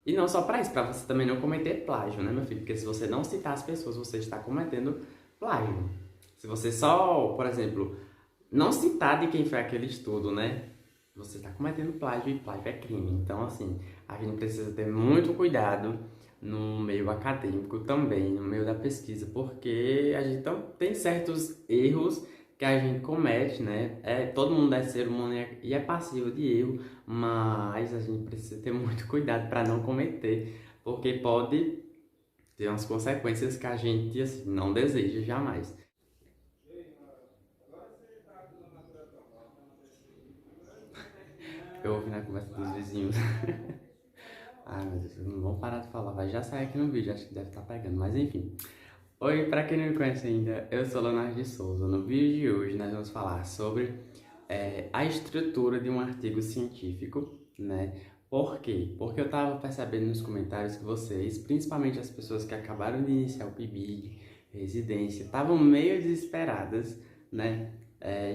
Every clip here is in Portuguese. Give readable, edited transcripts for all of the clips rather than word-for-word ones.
E não só para isso, para você também não cometer plágio, né, meu filho? Porque se você não citar as pessoas, você está cometendo plágio. Se você só, por exemplo, não citar de quem foi aquele estudo, né? Você está cometendo plágio e plágio é crime. Então, assim, a gente precisa ter muito cuidado no meio acadêmico também, no meio da pesquisa, porque a gente tem certos erros que a gente comete, né? Todo mundo é ser humano e é passível de erro, mas a gente precisa ter muito cuidado para não cometer, porque pode ter umas consequências que a gente assim, não deseja jamais. Eu ouvi na conversa dos vizinhos. Ai meu Deus, não vão parar de falar, vai já sair aqui no vídeo, acho que deve estar pegando, mas enfim. Oi, pra quem não me conhece ainda, eu sou Leonardo de Souza. No vídeo de hoje nós vamos falar sobre a estrutura de um artigo científico, né? Por quê? Porque eu estava percebendo nos comentários que vocês, principalmente as pessoas que acabaram de iniciar o PIBID, residência, estavam meio desesperadas, né?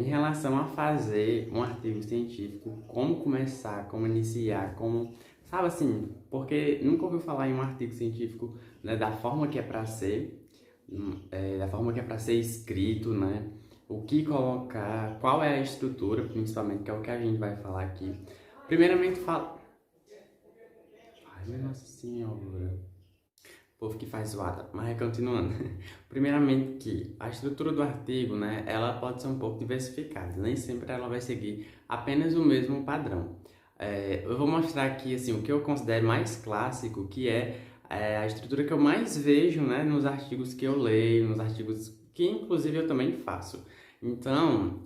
Em relação a fazer um artigo científico, como começar, como iniciar, como... Sabe assim, porque nunca ouviu falar em um artigo científico, né, da forma que é para ser, da forma que é para ser escrito, né? O que colocar, qual é a estrutura, principalmente, que é o que a gente vai falar aqui. Primeiramente, fala. Ai, minha nossa senhora. O povo que faz zoada. Mas continuando. Primeiramente que a estrutura do artigo, né, ela pode ser um pouco diversificada. Nem sempre ela vai seguir apenas o mesmo padrão. Eu vou mostrar aqui, assim, o que eu considero mais clássico, que é a estrutura que eu mais vejo, né, nos artigos que eu leio, nos artigos que, inclusive, eu também faço. Então,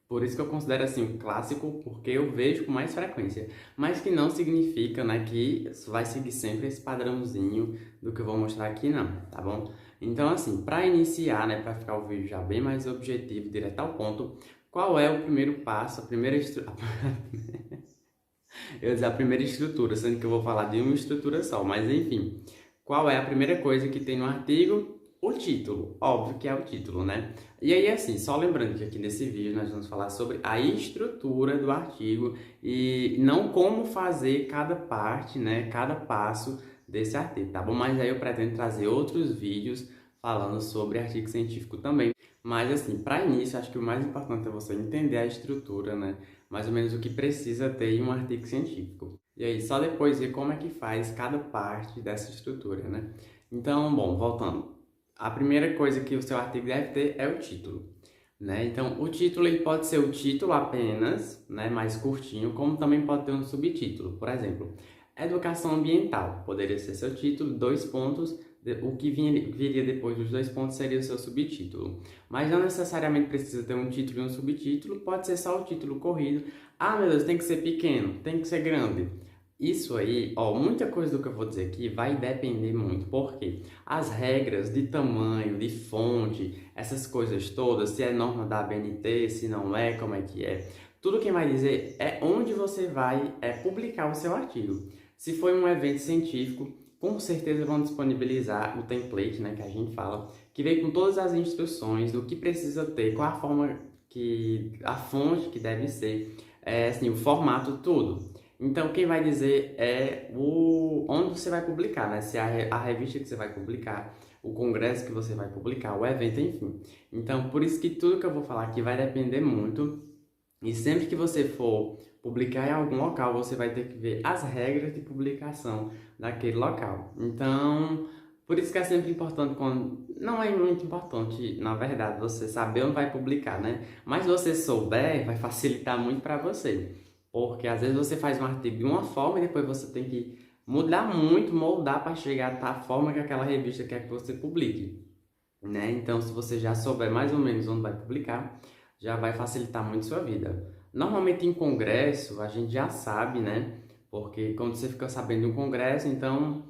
por isso que eu considero assim um clássico, porque eu vejo com mais frequência. Mas que não significa, né, que vai seguir sempre esse padrãozinho do que eu vou mostrar aqui, não, tá bom? Então, assim, para iniciar, né, para ficar o vídeo já bem mais objetivo, direto ao ponto, qual é o primeiro passo, a primeira estrutura... eu ia dizer a primeira estrutura, sendo que eu vou falar de uma estrutura só, mas enfim. Qual é a primeira coisa que tem no artigo? O título, óbvio que é o título, né? E aí, assim, só lembrando que aqui nesse vídeo nós vamos falar sobre a estrutura do artigo e não como fazer cada parte, né? Cada passo desse artigo, tá bom? Mas aí eu pretendo trazer outros vídeos falando sobre artigo científico também. Mas, assim, para início, acho que o mais importante é você entender a estrutura, né? Mais ou menos o que precisa ter em um artigo científico. E aí, só depois ver como é que faz cada parte dessa estrutura, né? Então, bom, voltando. A primeira coisa que o seu artigo deve ter é o título, né? Então, o título ele pode ser o título apenas, né, mais curtinho, como também pode ter um subtítulo. Por exemplo, Educação Ambiental poderia ser seu título, dois pontos, o que viria depois dos dois pontos seria o seu subtítulo. Mas não necessariamente precisa ter um título e um subtítulo, pode ser só o título corrido. Ah, meu Deus, tem que ser pequeno, tem que ser grande. Isso aí, ó, muita coisa do que eu vou dizer aqui vai depender muito, porque as regras de tamanho, de fonte, essas coisas todas, se é norma da ABNT, se não é, como é que é, tudo quem vai dizer é onde você vai publicar o seu artigo. Se for um evento científico, com certeza vão disponibilizar o template, né, que a gente fala, que vem com todas as instruções do que precisa ter, qual a forma a fonte que deve ser, assim, o formato, tudo. Então, quem vai dizer é onde você vai publicar, né? Se é a revista que você vai publicar, o congresso que você vai publicar, o evento, enfim. Então, por isso que tudo que eu vou falar aqui vai depender muito. E sempre que você for publicar em algum local, você vai ter que ver as regras de publicação daquele local. Então, por isso que é sempre importante quando... Não é muito importante, na verdade, você saber onde vai publicar, né? Mas se você souber, vai facilitar muito para você. Porque às vezes você faz um artigo de uma forma e depois você tem que mudar muito, moldar para chegar à forma que aquela revista quer que você publique, né? Então, se você já souber mais ou menos onde vai publicar, já vai facilitar muito sua vida. Normalmente em congresso, a gente já sabe, né? Porque quando você fica sabendo de um congresso, então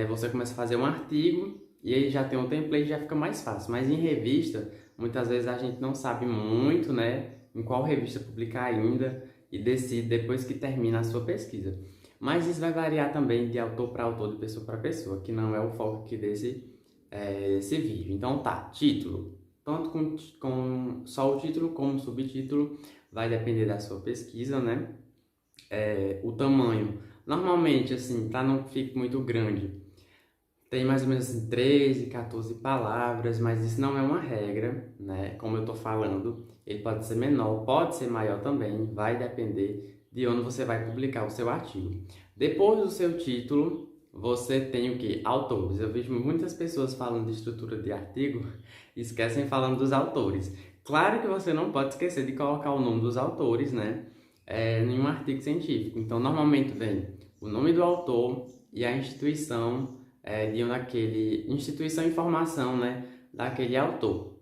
você começa a fazer um artigo e aí já tem um template, já fica mais fácil. Mas em revista, muitas vezes a gente não sabe muito, né? Em qual revista publicar ainda e decide depois que termina a sua pesquisa. Mas isso vai variar também de autor para autor, de pessoa para pessoa, que não é o foco aqui desse vídeo. Então tá, título. Tanto com só o título como o subtítulo vai depender da sua pesquisa, né? O tamanho Normalmente, assim, para não ficar muito grande, tem mais ou menos assim, 13, 14 palavras, mas isso não é uma regra, né? Como eu tô falando, ele pode ser menor, pode ser maior também, vai depender de onde você vai publicar o seu artigo. Depois do seu título, você tem o que? Autores. Eu vejo muitas pessoas falando de estrutura de artigo e esquecem falando dos autores. Claro que você não pode esquecer de colocar o nome dos autores, né? Em um artigo científico. Então, normalmente vem o nome do autor e a instituição de daquele instituição e formação, né, daquele autor.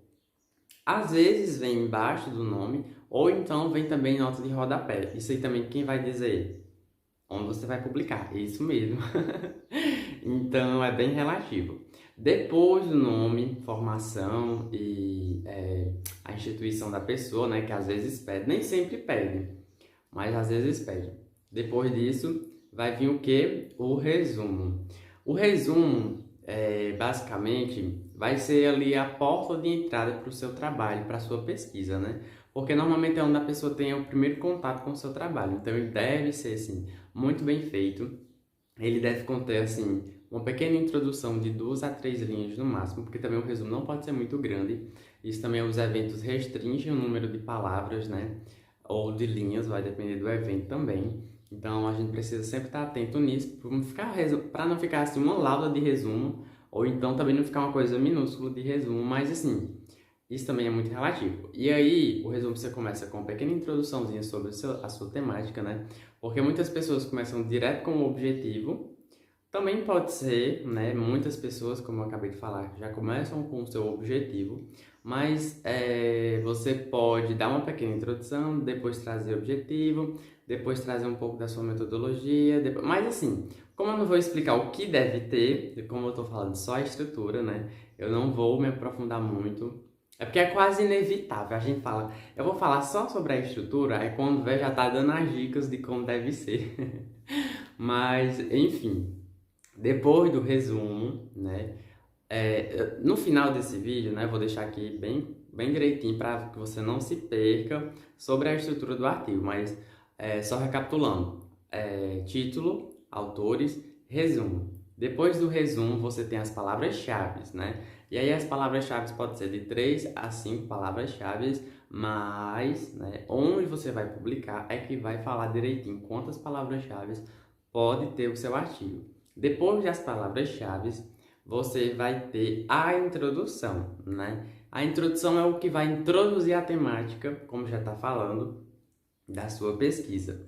Às vezes vem embaixo do nome, ou então vem também nota de rodapé. Isso aí também quem vai dizer onde você vai publicar, isso mesmo. Então é bem relativo. Depois do nome, formação e a instituição da pessoa, né, que às vezes pede, nem sempre pede, mas às vezes pede. Depois disso, vai vir o que? O resumo. O resumo, basicamente, vai ser ali a porta de entrada para o seu trabalho, para a sua pesquisa, né? Porque normalmente é onde a pessoa tem o primeiro contato com o seu trabalho. Então, ele deve ser, assim, muito bem feito. Ele deve conter, assim, uma pequena introdução de 2 a 3 linhas no máximo, porque também o resumo não pode ser muito grande. Isso também, os eventos restringem o número de palavras, né? Ou de linhas, vai depender do evento também. Então, a gente precisa sempre estar atento nisso, para não ficar assim uma lauda de resumo, ou então também não ficar uma coisa minúscula de resumo, mas assim, isso também é muito relativo. E aí, o resumo você começa com uma pequena introduçãozinha sobre a sua temática, né? Porque muitas pessoas começam direto com o objetivo. Também pode ser, né? Muitas pessoas, como eu acabei de falar, já começam com o seu objetivo, mas você pode dar uma pequena introdução, depois trazer o objetivo, depois trazer um pouco da sua metodologia, mas assim, como eu não vou explicar o que deve ter, como eu estou falando só a estrutura, né? Eu não vou me aprofundar muito, é porque é quase inevitável, a gente fala, eu vou falar só sobre a estrutura, é quando já tá dando as dicas de como deve ser, mas enfim. Depois do resumo, né, no final desse vídeo, né, vou deixar aqui bem direitinho para que você não se perca sobre a estrutura do artigo, mas só recapitulando, título, autores, resumo. Depois do resumo, você tem as palavras-chave, né? E aí as palavras-chave podem ser de 3 a 5 palavras-chave, mas né, onde você vai publicar é que vai falar direitinho quantas palavras-chave pode ter o seu artigo. Depois das palavras-chave, você vai ter a introdução, né? A introdução é o que vai introduzir a temática, como já está falando, da sua pesquisa.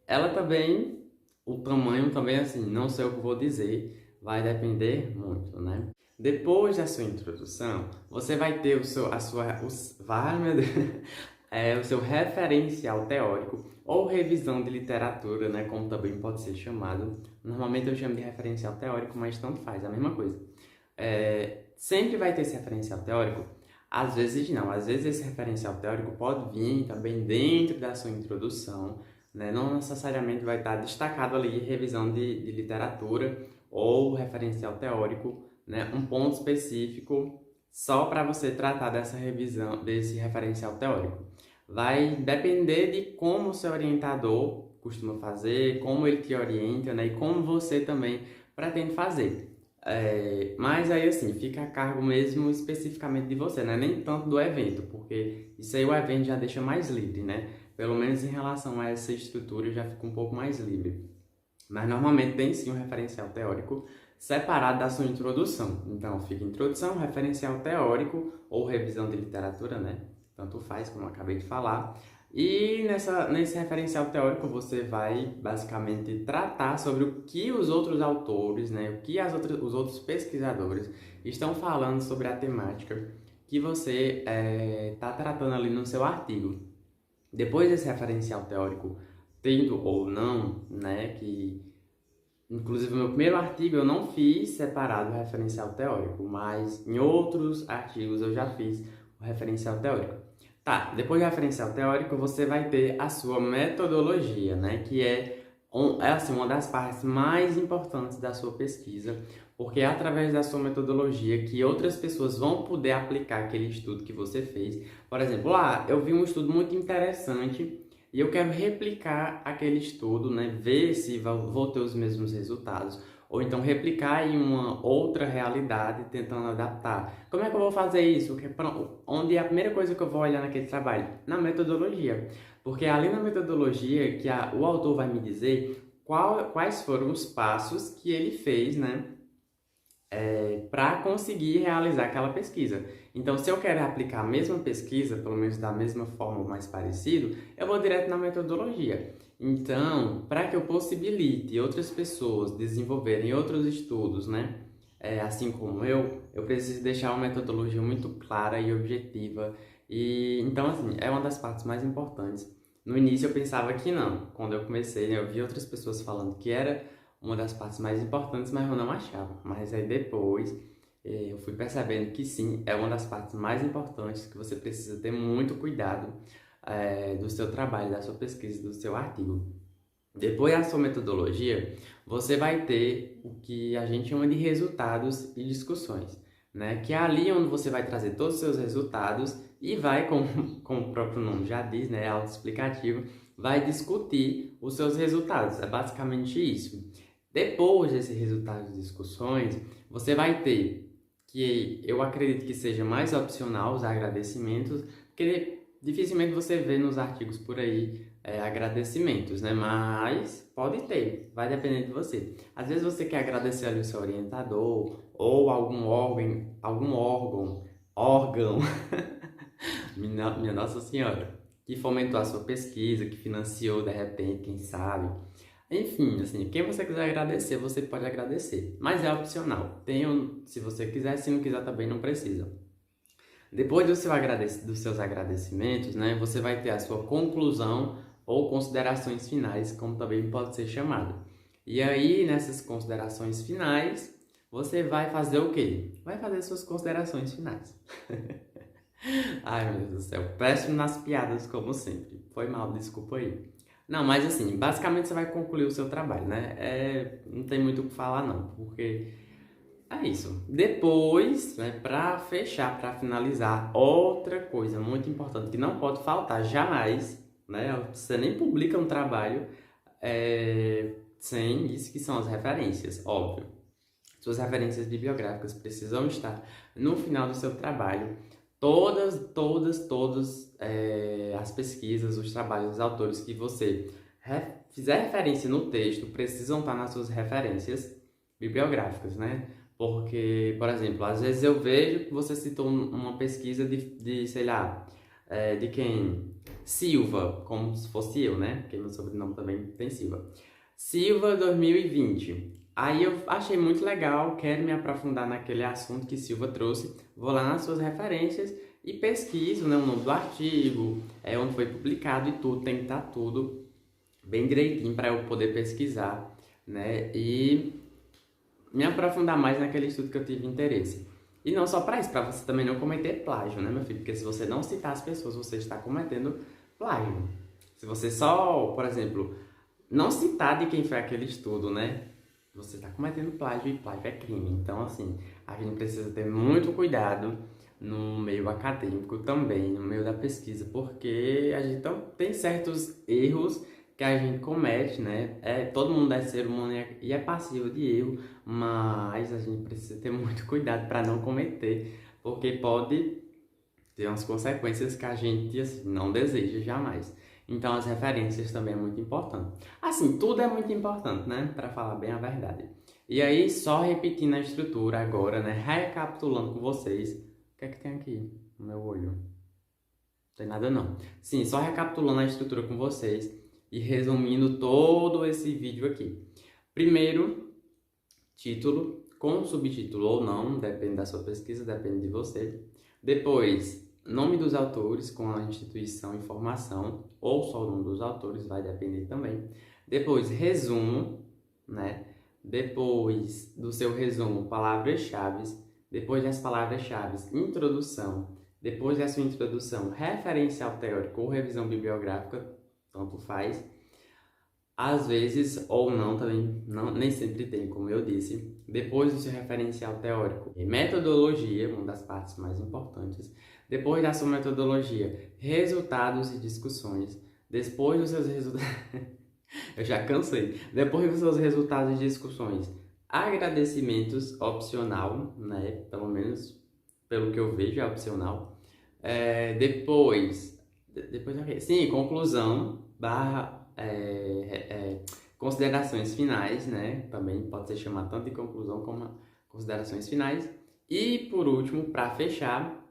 Ela também, o tamanho também, assim, não sei o que vou dizer, vai depender muito, né? Depois da sua introdução, você vai ter o seu referencial teórico ou revisão de literatura, né, como também pode ser chamado. Normalmente eu chamo de referencial teórico, mas tanto faz, é a mesma coisa. Sempre vai ter esse referencial teórico? Às vezes não, às vezes esse referencial teórico pode vir também dentro da sua introdução, né? Não necessariamente vai estar destacado ali revisão de literatura ou referencial teórico, né? Um ponto específico só para você tratar dessa revisão, desse referencial teórico. Vai depender de como o seu orientador costuma fazer, como ele te orienta, né? E como você também pretende fazer. Mas aí assim, fica a cargo mesmo especificamente de você, né? Nem tanto do evento, porque isso aí o evento já deixa mais livre, né? Pelo menos em relação a essa estrutura já fica um pouco mais livre. Mas normalmente tem sim um referencial teórico separado da sua introdução. Então fica introdução, referencial teórico ou revisão de literatura, né? Tanto faz, como eu acabei de falar. E nesse referencial teórico você vai basicamente tratar sobre o que os outros autores, né, o que os outros pesquisadores estão falando sobre a temática que você está tratando ali no seu artigo. Depois desse referencial teórico, tendo ou não, né, que inclusive no meu primeiro artigo eu não fiz separado o referencial teórico, mas em outros artigos eu já fiz o referencial teórico. Tá, depois do referencial teórico, você vai ter a sua metodologia, né? Que é assim, uma das partes mais importantes da sua pesquisa, porque é através da sua metodologia que outras pessoas vão poder aplicar aquele estudo que você fez. Por exemplo, eu vi um estudo muito interessante e eu quero replicar aquele estudo, né? Ver se vou ter os mesmos resultados, ou então replicar em uma outra realidade, tentando adaptar. Como é que eu vou fazer isso? Onde é a primeira coisa que eu vou olhar naquele trabalho? Na metodologia. Porque ali na metodologia que o autor vai me dizer quais foram os passos que ele fez, né? Para conseguir realizar aquela pesquisa. Então, se eu quero aplicar a mesma pesquisa, pelo menos da mesma forma ou mais parecido, eu vou direto na metodologia. Então, para que eu possibilite outras pessoas desenvolverem outros estudos, né? Assim como eu preciso deixar uma metodologia muito clara e objetiva. E então, assim, é uma das partes mais importantes. No início eu pensava que não. Quando eu comecei, né, eu vi outras pessoas falando que era uma das partes mais importantes, mas eu não achava. Mas aí depois eu fui percebendo que sim, é uma das partes mais importantes, que você precisa ter muito cuidado do seu trabalho, da sua pesquisa, do seu artigo. Depois da sua metodologia, você vai ter o que a gente chama de resultados e discussões, né? Que é ali onde você vai trazer todos os seus resultados e vai, como o próprio nome já diz, né? Autoexplicativo, vai discutir os seus resultados. É basicamente isso. Depois desses resultados e discussões, você vai ter, que eu acredito que seja mais opcional, os agradecimentos, porque dificilmente você vê nos artigos por aí agradecimentos, né? Mas pode ter, vai depender de você. Às vezes você quer agradecer ali o seu orientador ou algum órgão, minha Nossa Senhora, que fomentou a sua pesquisa, que financiou de repente, quem sabe. Enfim, assim, quem você quiser agradecer, você pode agradecer, mas é opcional. Se você quiser, se não quiser também não precisa. Depois dos seus agradecimentos, né, você vai ter a sua conclusão ou considerações finais, como também pode ser chamado. E aí, nessas considerações finais, você vai fazer o quê? Vai fazer suas considerações finais. Ai, meu Deus do céu, péssimo nas piadas, como sempre. Foi mal, desculpa aí. Não, mas assim, basicamente você vai concluir o seu trabalho, né? Não tem muito o que falar não, porque é isso. Depois, né, para fechar, para finalizar, outra coisa muito importante que não pode faltar jamais, né? Você nem publica um trabalho sem isso, que são as referências, óbvio. Suas referências bibliográficas precisam estar no final do seu trabalho. Todas as pesquisas, os trabalhos dos autores que você fizer referência no texto precisam estar nas suas referências bibliográficas, né? Porque, por exemplo, às vezes eu vejo que você citou uma pesquisa sei lá, de quem? Silva, como se fosse eu, né? Porque meu sobrenome também tem Silva. Silva 2020. Aí eu achei muito legal, quero me aprofundar naquele assunto que Silva trouxe, vou lá nas suas referências e pesquiso, né, o nome do artigo, onde foi publicado e tudo, tem que estar tudo bem direitinho para eu poder pesquisar, né, e me aprofundar mais naquele estudo que eu tive interesse. E não só para isso, para você também não cometer plágio, né, meu filho? Porque se você não citar as pessoas, você está cometendo plágio. Se você só, por exemplo, não citar de quem foi aquele estudo, né, você está cometendo plágio e plágio é crime. Então, assim, a gente precisa ter muito cuidado no meio acadêmico também, no meio da pesquisa, porque a gente tem certos erros que a gente comete, né? Todo mundo é ser humano e é passivo de erro, mas a gente precisa ter muito cuidado para não cometer, porque pode ter umas consequências que a gente assim, não deseja jamais. Então, as referências também é muito importante. Assim, tudo é muito importante, né? Para falar bem a verdade. E aí, só repetindo a estrutura agora, né? Recapitulando com vocês. O que é que tem aqui no meu olho? Não tem nada não. Sim, só recapitulando a estrutura com vocês e resumindo todo esse vídeo aqui. Primeiro, título, com subtítulo ou não, depende da sua pesquisa, depende de você. Depois, nome dos autores com a instituição e formação, ou só o nome dos autores, vai depender também. Depois, resumo, né? Depois do seu resumo, palavras-chave. Depois das palavras-chave, introdução. Depois da sua introdução, referencial teórico ou revisão bibliográfica, tanto faz. Às vezes, ou não, também nem sempre tem, como eu disse. Depois do seu referencial teórico, metodologia, uma das partes mais importantes. Depois da sua metodologia, resultados e discussões. Depois dos seus resultados... Eu já cansei. Depois dos seus resultados de discussões, agradecimentos opcional, né? Pelo menos pelo que eu vejo é opcional. Depois sim, conclusão, barra, considerações finais, né? Também pode ser chamado tanto de conclusão como considerações finais. E por último, para fechar,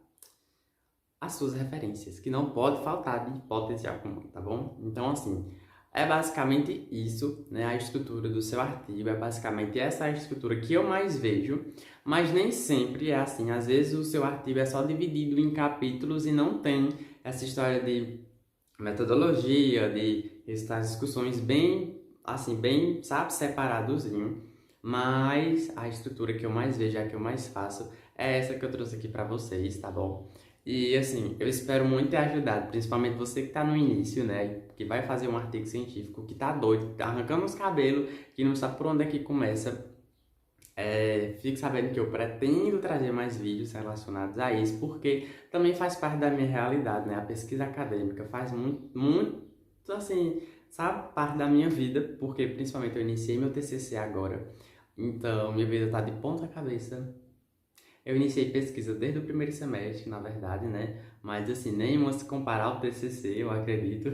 as suas referências, que não pode faltar de hipótese alguma, tá bom? Então, assim, é basicamente isso, né? A estrutura do seu artigo, é basicamente essa estrutura que eu mais vejo, mas nem sempre é assim. Às vezes o seu artigo é só dividido em capítulos e não tem essa história de metodologia, de resultados de discussões bem, assim, bem, sabe, separadozinho. Mas a estrutura que eu mais vejo, a que eu mais faço, é essa que eu trouxe aqui para vocês, tá bom? E assim, eu espero muito ter ajudado, principalmente você que está no início, né? Que vai fazer um artigo científico, que tá doido, tá arrancando os cabelos, que não sabe por onde é que começa. Fique sabendo que eu pretendo trazer mais vídeos relacionados a isso, porque também faz parte da minha realidade, né? A pesquisa acadêmica faz muito, muito, assim, sabe, parte da minha vida, porque principalmente eu iniciei meu TCC agora, então minha vida tá de ponta cabeça. Eu iniciei pesquisa desde o primeiro semestre, na verdade, né? Mas assim, nenhuma se comparar ao TCC, eu acredito.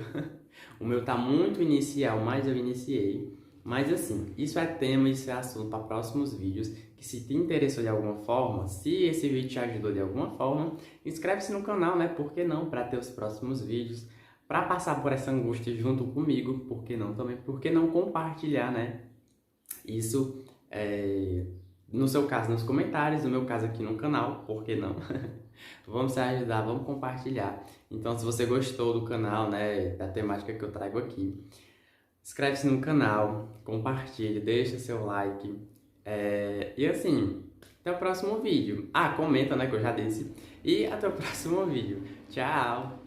O meu tá muito inicial, mas eu iniciei. Mas assim, isso é tema, isso é assunto para próximos vídeos, que se te interessou de alguma forma, se esse vídeo te ajudou de alguma forma, inscreve-se no canal, né? Por que não? Para ter os próximos vídeos, para passar por essa angústia junto comigo, por que não também? Por que não compartilhar, né? Isso no seu caso nos comentários, no meu caso aqui no canal, por que não? Vamos se ajudar, vamos compartilhar. Então, se você gostou do canal, né, da temática que eu trago aqui, inscreve-se no canal, compartilhe, deixa seu like. E assim, até o próximo vídeo. Ah, comenta, né, que eu já disse. E até o próximo vídeo. Tchau!